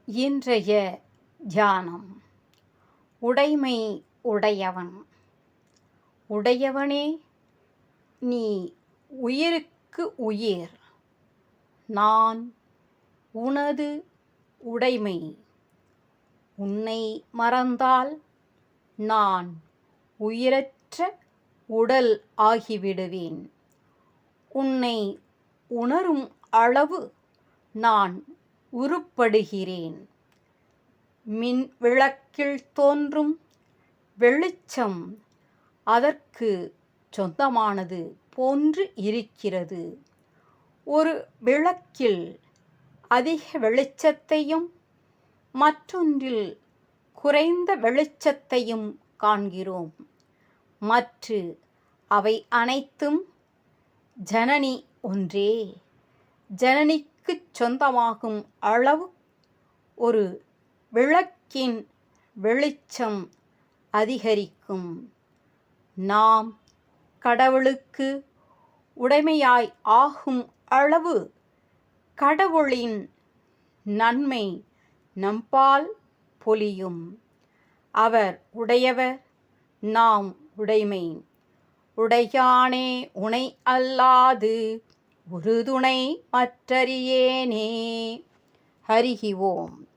இன்றைய தியானம். உடைமை உடையவன். உடையவனே, நீ உயிருக்கு உயிர். நான் உனது உடைமை. உன்னை மறந்தால் நான் உயிரற்ற உடல் ஆகிவிடுவேன். உன்னை உணரும் அளவு நான் உருப்படுகிறேன். மின் விளக்கில் தோன்றும் வெளிச்சம் அதற்கு சொந்தமானது போன்று இருக்கிறது. ஒரு விளக்கில் அதிக வெளிச்சத்தையும் மற்றொன்றில் குறைந்த வெளிச்சத்தையும் காண்கிறோம். மற்ற அவை அனைத்தும் ஜனனி ஒன்றே. ஜனனிக்குச் சொந்தமாகும் அளவு ஒரு விளக்கின் வெளிச்சம் அதிகரிக்கும். நாம் கடவுளுக்கு உடைமையாய் ஆகும் அளவு கடவுளின் நன்மை நம்பால் பொலியும். அவர் உடையவர், நாம் உடைமை. உடையானே உனை அல்லாது ஒரு துணை மற்றறியேனே. ஹரிஹி ஓம்.